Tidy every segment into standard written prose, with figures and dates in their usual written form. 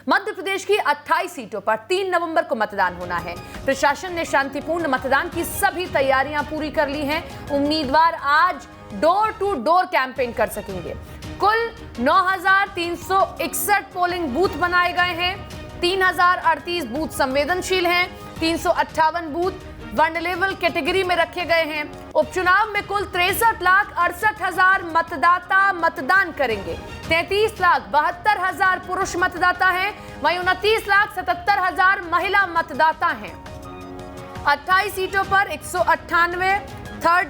मध्य प्रदेश की 28 सीटों पर 3 नवंबर को मतदान होना है। प्रशासन ने शांतिपूर्ण मतदान की सभी तैयारियां पूरी कर ली हैं। उम्मीदवार आज डोर टू डोर कैंपेन कर सकेंगे। कुल 9,361 पोलिंग बूथ बनाए गए हैं। 3,038 बूथ संवेदनशील हैं। 358 बूथ वनरेबल कैटेगरी में रखे गए हैं। उपचुनाव में कुल 63,68,000 मतदाता मतदान करेंगे। 33,72,000 पुरुष मतदाता हैं, वहीं 29,77,000 महिला मतदाता हैं। 28 सीटों पर 198 थर्ड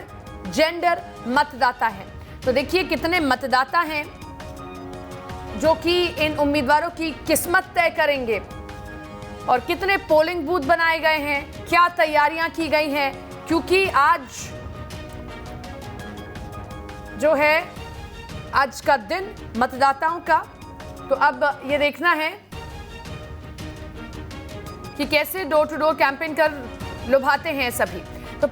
जेंडर मतदाता हैं। तो देखिए कितने मतदाता हैं जो कि इन उम्मीदवारों की किस्मत तय करेंगे और कितने पोलिंग बूथ बनाए गए हैं, क्या तैयारियां की गई हैं, क्योंकि आज जो है आज का दिन मतदाताओं का। तो अब ये देखना है कि कैसे डोर टू डोर कैंपेन कर लुभाते हैं सभी। तो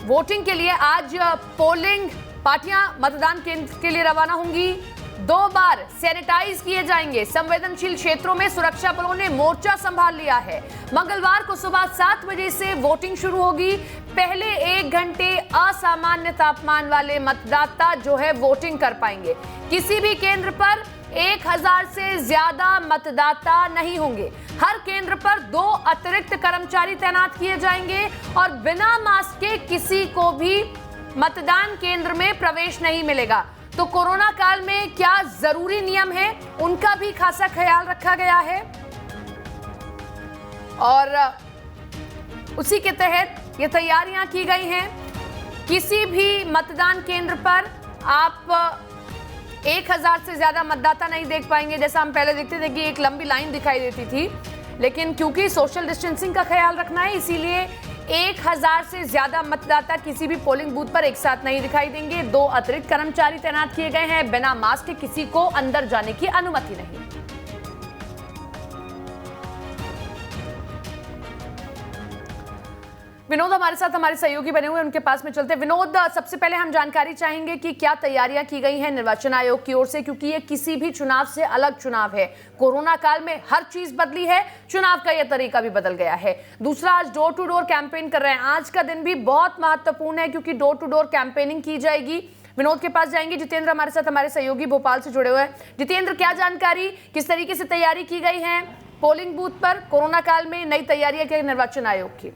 वोटिंग के लिए आज पोलिंग पार्टियां मतदान केंद्र के लिए रवाना होंगी। 2 बार सैनिटाइज किए जाएंगे। संवेदनशील क्षेत्रों में सुरक्षा बलों ने मोर्चा संभाल लिया है। मंगलवार को सुबह 7 बजे से वोटिंग शुरू होगी। पहले 1 घंटे असामान्य तापमान वाले मतदाता जो है वोटिंग कर पाएंगे। किसी भी केंद्र पर 1000 से ज्यादा मतदाता नहीं होंगे। हर केंद्र पर 2 अतिरिक्त कर्मचारी तैनात किए जाएंगे और बिना मास्क के किसी को भी मतदान केंद्र में प्रवेश नहीं मिलेगा। तो कोरोना काल में क्या जरूरी नियम है, उनका भी खासा ख्याल रखा गया है और उसी के तहत ये तैयारियां की गई हैं। किसी भी मतदान केंद्र पर आप 1000 से ज्यादा मतदाता नहीं देख पाएंगे। जैसा हम पहले देखते थे कि एक लंबी लाइन दिखाई देती थी, लेकिन क्योंकि सोशल डिस्टेंसिंग का ख्याल रखना है, इसीलिए 1000 से ज्यादा मतदाता किसी भी पोलिंग बूथ पर एक साथ नहीं दिखाई देंगे। 2 अतिरिक्त कर्मचारी तैनात किए गए हैं। बिना मास्क के किसी को अंदर जाने की अनुमति नहीं। विनोद हमारे साथ हमारे सहयोगी बने हुए, उनके पास में चलते। विनोद, सबसे पहले हम जानकारी चाहेंगे कि क्या तैयारियां की गई हैं निर्वाचन आयोग की ओर से, क्योंकि ये किसी भी चुनाव से अलग चुनाव है। कोरोना काल में हर चीज बदली है, चुनाव का यह तरीका भी बदल गया है। दूसरा, आज डोर टू डोर कैंपेन कर रहे हैं। आज का दिन भी बहुत महत्वपूर्ण है क्योंकि डोर टू डोर कैंपेनिंग की जाएगी। विनोद के पास जाएंगे। जितेंद्र हमारे साथ हमारे सहयोगी भोपाल से जुड़े हुए हैं। जितेंद्र, क्या जानकारी, किस तरीके से तैयारी की गई है पोलिंग बूथ पर, कोरोना काल में नई तैयारियां की निर्वाचन आयोग की?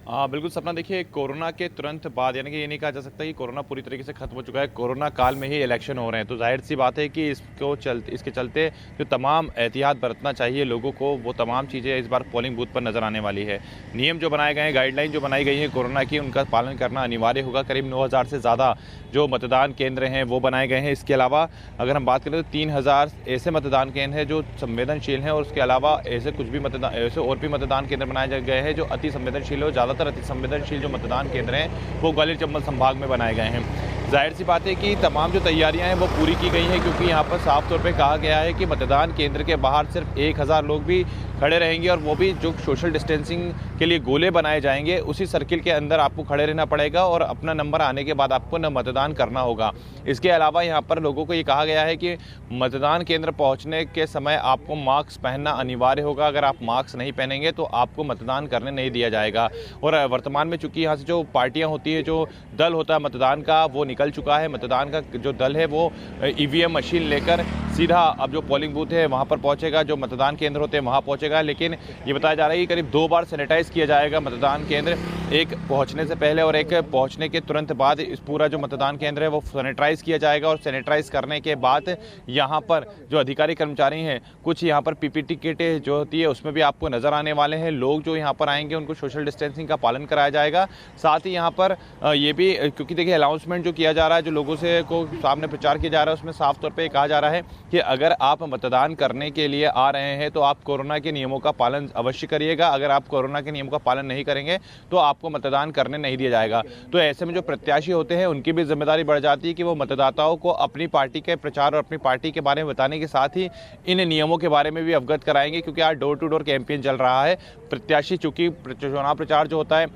बिल्कुल सपना, देखिए कोरोना के तुरंत बाद, यानी कि ये नहीं कहा जा सकता कि कोरोना पूरी तरीके से खत्म हो चुका है। कोरोना काल में ही इलेक्शन हो रहे हैं, तो जाहिर सी बात है कि इसके चलते जो तमाम एहतियात बरतना चाहिए लोगों को, वो तमाम चीज़ें इस बार पोलिंग बूथ पर नज़र आने वाली है। नियम जो बनाए गए हैं, गाइडलाइन जो बनाई गई है कोरोना की, उनका पालन करना अनिवार्य होगा। करीब 9000 से ज़्यादा जो मतदान केंद्र हैं वो बनाए गए हैं। इसके अलावा अगर हम बात करें तो 3000 ऐसे मतदान केंद्र हैं जो संवेदनशील हैं, और उसके अलावा ऐसे और भी मतदान केंद्र बनाए गए हैं जो अति संवेदनशील हो। ज़्यादातर अति संवेदनशील जो मतदान केंद्र हैं वो ग्वालियर चंबल संभाग में बनाए गए हैं। जाहिर सी बात है कि तमाम जो तैयारियां हैं वो पूरी की गई हैं, क्योंकि यहाँ पर साफ तौर पे कहा गया है कि मतदान केंद्र के बाहर सिर्फ 1000 लोग भी खड़े रहेंगे, और वो भी जो सोशल डिस्टेंसिंग के लिए गोले बनाए जाएंगे उसी सर्किल के अंदर आपको खड़े रहना पड़ेगा और अपना नंबर आने के बाद आपको मतदान करना होगा। इसके अलावा यहाँ पर लोगों को ये कहा गया है कि मतदान केंद्र पहुँचने के समय आपको मास्क पहनना अनिवार्य होगा। अगर आप मास्क नहीं पहनेंगे तो आपको मतदान करने नहीं दिया जाएगा। और वर्तमान में चूंकि यहाँ से जो पार्टियाँ होती है, जो दल होता है मतदान का, वो निकल चुका है। मतदान का जो दल है वो ईवीएम मशीन लेकर सीधा अब जो पोलिंग बूथ है वहाँ पर पहुँचेगा, जो मतदान केंद्र होते हैं वहाँ पहुँचेगा। लेकिन ये बताया जा रहा है कि करीब 2 बार सैनिटाइज किया जाएगा मतदान केंद्र, एक पहुँचने से पहले और एक पहुँचने के तुरंत बाद। इस पूरा जो मतदान केंद्र है वो सैनिटाइज किया जाएगा, और सैनिटाइज करने के बाद यहाँ पर जो अधिकारी कर्मचारी हैं, कुछ यहाँ पर पीपीटी किट जो होती है उसमें भी आपको नज़र आने वाले हैं। लोग जो यहाँ पर आएंगे उनको सोशल डिस्टेंसिंग का पालन कराया जाएगा। साथ ही यहाँ पर ये भी, क्योंकि देखिए अनाउंसमेंट जो किया जा रहा है, जो लोगों से को सामने प्रचार किया जा रहा है, उसमें साफ तौर पे कहा जा रहा है कि अगर आप मतदान करने के लिए आ रहे हैं तो आप कोरोना के नियमों का पालन अवश्य करिएगा। अगर आप कोरोना के नियमों का पालन नहीं करेंगे तो आपको मतदान करने नहीं दिया जाएगा। तो ऐसे में जो प्रत्याशी होते हैं उनकी भी जिम्मेदारी बढ़ जाती है कि वो मतदाताओं को अपनी पार्टी के प्रचार और अपनी पार्टी के बारे में बताने के साथ ही इन नियमों के बारे में भी अवगत कराएंगे, क्योंकि आज डोर टू डोर कैंपेन चल रहा है। प्रत्याशी चूंकि चुनाव प्रचार जो होता है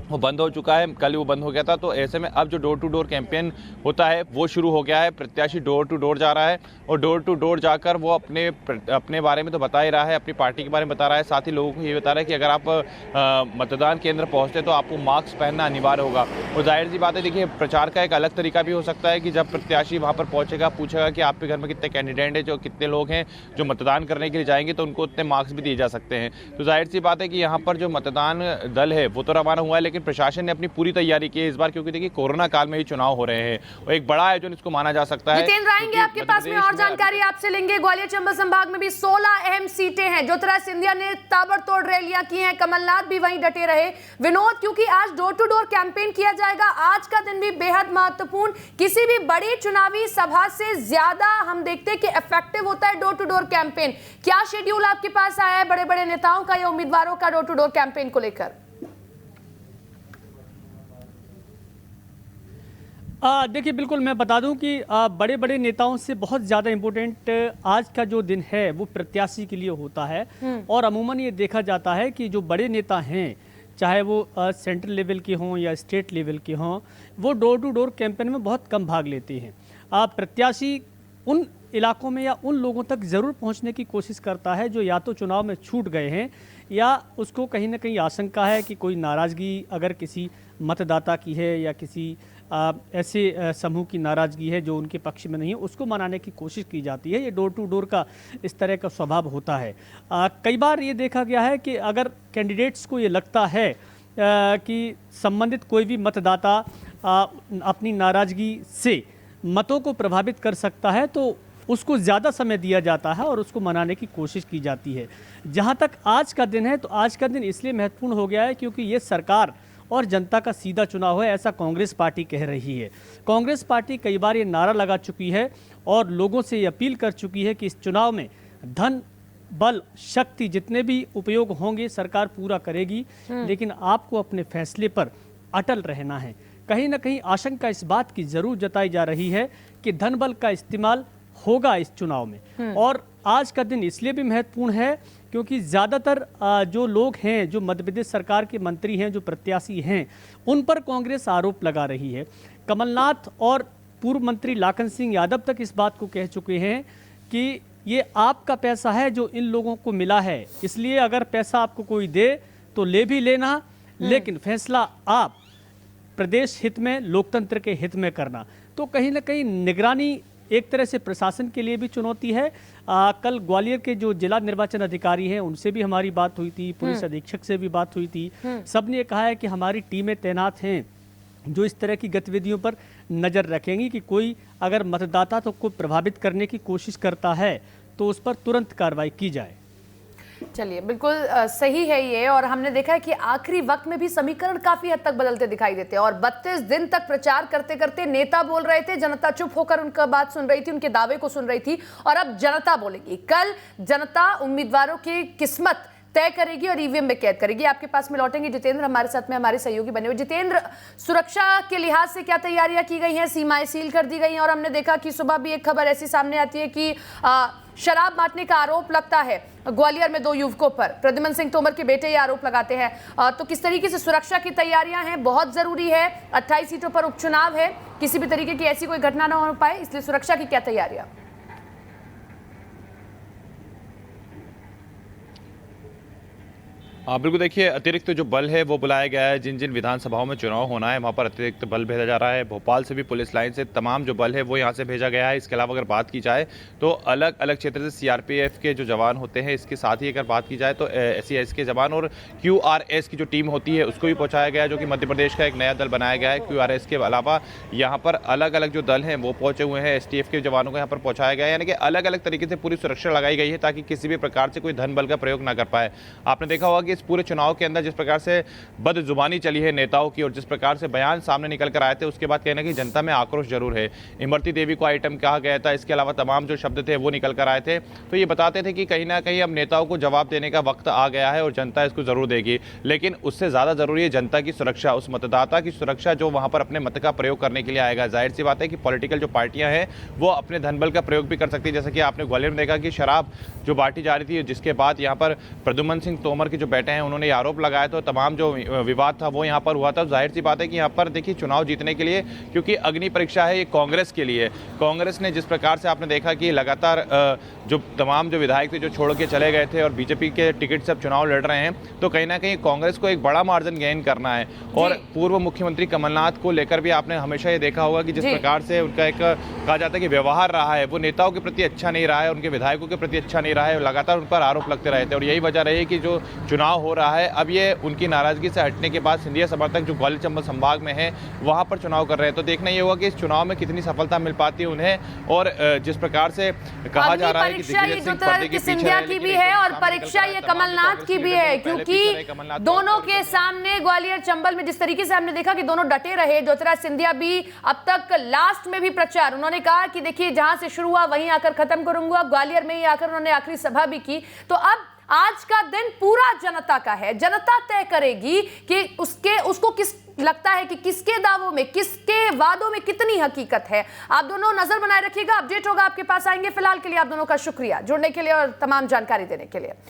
वो बंद हो चुका है, कल वो बंद हो गया था। तो ऐसे में अब जो डोर टू डोर कैंपेन होता है वो शुरू हो गया है। प्रत्याशी डोर टू डोर जा रहा है और डोर टू डोर जाकर वो अपने बारे में तो बता ही रहा है, अपनी पार्टी के बारे में बता रहा है, साथ ही लोगों को ये बता रहा है कि अगर आप मतदान केंद्र पहुंचते तो आपको मास्क पहनना अनिवार्य होगा। और जाहिर सी बात है, देखिए प्रचार का एक अलग तरीका भी हो सकता है कि जब प्रत्याशी वहाँ पर पहुँचेगा, पूछेगा कि आपके घर में कितने कैंडिडेट हैं, जो कितने लोग हैं जो मतदान करने के लिए जाएंगे, तो उनको उतने मार्क्स भी दिए जा सकते हैं। तो जाहिर सी बात है कि यहाँ पर जो मतदान दल है वो तो रवाना हुआ है, लेकिन प्रशासन ने अपनी पूरी तैयारी की है इस बार, क्योंकि देखिए कोरोना काल में ही चुनाव हो रहे हैं और एक बड़ा आयोजन इसको माना जा सकता है। जितेंद्र आएंगे आपके पास में और जानकारी आपसे लेंगे। ग्वालियर चंबल संभाग में भी 16 अहम सीटें हैं। ज्योतिराज सिंधिया ने ताबड़तोड़ रैलियां की हैं, कमलनाथ भी वहीं डटे रहे। विनोद, क्योंकि आज डोर टू डोर कैंपेन किया जाएगा, आज का दिन भी बेहद महत्वपूर्ण, किसी भी बड़ी चुनावी सभा से ज्यादा हम देखते हैं कि इफेक्टिव होता है डोर टू डोर कैंपेन। क्या शेड्यूल आपके पास आया है बड़े बड़े नेताओं का या उम्मीदवारों का डोर टू डोर कैंपेन को लेकर? देखिए, बिल्कुल मैं बता दूं कि बड़े बड़े नेताओं से बहुत ज़्यादा इम्पोर्टेंट आज का जो दिन है वो प्रत्याशी के लिए होता है। और अमूमन ये देखा जाता है कि जो बड़े नेता हैं, चाहे वो सेंट्रल लेवल के हों या स्टेट लेवल के हों, वो डोर टू डोर कैंपेन में बहुत कम भाग लेते हैं। प्रत्याशी उन इलाकों में या उन लोगों तक ज़रूर पहुंचने की कोशिश करता है जो या तो चुनाव में छूट गए हैं या उसको कहीं ना कहीं आशंका है कि कोई नाराज़गी अगर किसी मतदाता की है या किसी ऐसे समूह की नाराज़गी है जो उनके पक्ष में नहीं है, उसको मनाने की कोशिश की जाती है। ये डोर टू डोर का इस तरह का स्वभाव होता है। कई बार ये देखा गया है कि अगर कैंडिडेट्स को ये लगता है कि संबंधित कोई भी मतदाता अपनी नाराज़गी से मतों को प्रभावित कर सकता है तो उसको ज़्यादा समय दिया जाता है और उसको मनाने की कोशिश की जाती है। जहाँ तक आज का दिन है, तो आज का दिन इसलिए महत्वपूर्ण हो गया है क्योंकि ये सरकार और जनता का सीधा चुनाव है, ऐसा कांग्रेस पार्टी कह रही है। कांग्रेस पार्टी कई बार ये नारा लगा चुकी है और लोगों से ये अपील कर चुकी है कि इस चुनाव में धन, बल, शक्ति जितने भी उपयोग होंगे सरकार पूरा करेगी, लेकिन आपको अपने फैसले पर अटल रहना है। कहीं ना कहीं आशंका इस बात की जरूर जताई जा रही है कि धन बल का इस्तेमाल होगा इस चुनाव में। और आज का दिन इसलिए भी महत्वपूर्ण है क्योंकि ज़्यादातर जो लोग हैं, जो मध्य प्रदेश सरकार के मंत्री हैं, जो प्रत्याशी हैं, उन पर कांग्रेस आरोप लगा रही है। कमलनाथ और पूर्व मंत्री लाखन सिंह यादव तक इस बात को कह चुके हैं कि ये आपका पैसा है जो इन लोगों को मिला है, इसलिए अगर पैसा आपको कोई दे तो ले भी लेना, लेकिन फैसला आप प्रदेश हित में, लोकतंत्र के हित में करना। तो कहीं ना कहीं निगरानी एक तरह से प्रशासन के लिए भी चुनौती है। कल ग्वालियर के जो जिला निर्वाचन अधिकारी हैं उनसे भी हमारी बात हुई थी, पुलिस अधीक्षक से भी बात हुई थी। सबने ये कहा है कि हमारी टीमें तैनात हैं जो इस तरह की गतिविधियों पर नज़र रखेंगी कि कोई अगर मतदाता तो को प्रभावित करने की कोशिश करता है तो उस पर तुरंत कार्रवाई की जाए। चलिए, बिल्कुल सही है ये। और हमने देखा है कि आखिरी वक्त में भी समीकरण काफी हद तक बदलते दिखाई देते हैं और 32 दिन तक प्रचार करते करते नेता बोल रहे थे, जनता चुप होकर उनका बात सुन रही थी, उनके दावे को सुन रही थी, और अब जनता बोलेगी। कल जनता उम्मीदवारों की किस्मत तय करेगी और ईवीएम में कैद करेगी। आपके पास में लौटेंगे जितेंद्र, हमारे साथ में हमारे सहयोगी बने हुए। जितेंद्र, सुरक्षा के लिहाज से क्या तैयारियां की गई हैं? सीमाएं सील कर दी गई हैं और हमने देखा कि सुबह भी एक खबर ऐसी सामने आती है कि शराब बांटने का आरोप लगता है ग्वालियर में 2 युवकों पर। प्रद्युमन सिंह तोमर के बेटे ये आरोप लगाते हैं। तो किस तरीके से सुरक्षा की तैयारियां हैं? बहुत जरूरी है, 28 सीटों पर उपचुनाव है, किसी भी तरीके की ऐसी कोई घटना ना हो पाए, इसलिए सुरक्षा की क्या तैयारियां? हाँ बिल्कुल, देखिए अतिरिक्त जो बल है वो बुलाया गया है। जिन जिन विधानसभाओं में चुनाव होना है वहाँ पर अतिरिक्त बल भेजा जा रहा है। भोपाल से भी पुलिस लाइन से तमाम जो बल है वो यहाँ से भेजा गया है। इसके अलावा अगर बात की जाए तो अलग अलग क्षेत्र से सीआरपीएफ के जो जवान होते हैं, इसके साथ ही अगर बात की जाए तो SES के जवान और QRS की जो टीम होती है उसको भी पहुँचाया गया है, जो कि मध्य प्रदेश का एक नया दल बनाया गया है। QRS के अलावा यहाँ पर अलग अलग जो दल हैं वो पहुँचे हुए हैं। STF के जवानों को यहाँ पर पहुँचाया गया है, यानी कि अलग अलग तरीके से पूरी सुरक्षा लगाई गई है ताकि किसी भी प्रकार से कोई धन बल का प्रयोग ना कर पाए। आपने देखा होगा कि इस पूरे चुनाव के अंदर जिस प्रकार से बदजुबानी चली है नेताओं की और जिस प्रकार से बयान सामने निकल कर आए थे, उसके बाद कहना कि जनता में आक्रोश जरूर है। इमरती देवी को आइटम कहा गया था, इसके अलावा तमाम जो शब्द थे वो निकल कर आए थे। तो ये बताते थे कि कहीं ना कहीं अब नेताओं को जवाब देने का वक्त आ गया है और जनता इसको जरूर देगी, लेकिन उससे ज्यादा जरूरी है जनता की सुरक्षा, उस मतदाता की सुरक्षा जो वहां पर अपने मत का प्रयोग करने के लिए आएगा। जाहिर सी बात है कि पॉलिटिकल जो पार्टियां हैं वो अपने धन बल का प्रयोग भी कर सकती है। जैसे कि आपने ग्वालियर में देखा कि शराब जो बांटी जा रही थी, जिसके बाद यहाँ पर प्रद्युमन सिंह तोमर के जो बैठे हैं, उन्होंने आरोप लगाया, तो तमाम जो विवाद था वो यहाँ पर हुआ था। जाहिर सी बात है कि यहाँ पर देखिए चुनाव जीतने के लिए, क्योंकि अग्नि परीक्षा है ये कांग्रेस के लिए, कांग्रेस ने जिस प्रकार से आपने देखा कि लगातार जो तमाम जो विधायक थे जो छोड़ के चले गए थे और बीजेपी के टिकट से अब चुनाव लड़ रहे हैं, तो कहीं ना कहीं कांग्रेस को एक बड़ा मार्जिन गेन करना है। और पूर्व मुख्यमंत्री कमलनाथ को लेकर भी आपने हमेशा ये देखा होगा कि जिस प्रकार से उनका एक कहा जाता है कि व्यवहार रहा है, वो नेताओं के प्रति अच्छा नहीं रहा है, उनके विधायकों के प्रति अच्छा नहीं रहा है, लगातार उन पर आरोप लगते रहे थे। और यही वजह रही कि जो चुनाव हो रहा है अब ये उनकी नाराजगी से हटने के बाद सिंधिया समर्थक जो ग्वालियर चंबल संभाग में है वहां पर चुनाव कर रहे हैं, तो देखना ये होगा कि इस चुनाव में कितनी सफलता मिल पाती है उन्हें। और जिस प्रकार से कहा जा रहा है कि सिंधिया की भी है और परीक्षा ये कमलनाथ की भी है, क्योंकि दोनों के सामने ग्वालियर चंबल में जिस तरीके से हमने देखा कि दोनों डटे रहे। ज्योतिराज सिंधिया भी अब तक लास्ट में भी प्रचार, उन्होंने कहा कि देखिए जहां से शुरू हुआ वहीं आकर खत्म करूंगा, ग्वालियर में ही आकर उन्होंने आखिरी सभा भी की। तो अब आज का दिन पूरा जनता का है, जनता तय करेगी कि उसको किस लगता है कि किसके दावों में, किसके वादों में कितनी हकीकत है। आप दोनों नजर बनाए रखिएगा, अपडेट होगा आपके पास आएंगे। फिलहाल के लिए आप दोनों का शुक्रिया जुड़ने के लिए और तमाम जानकारी देने के लिए।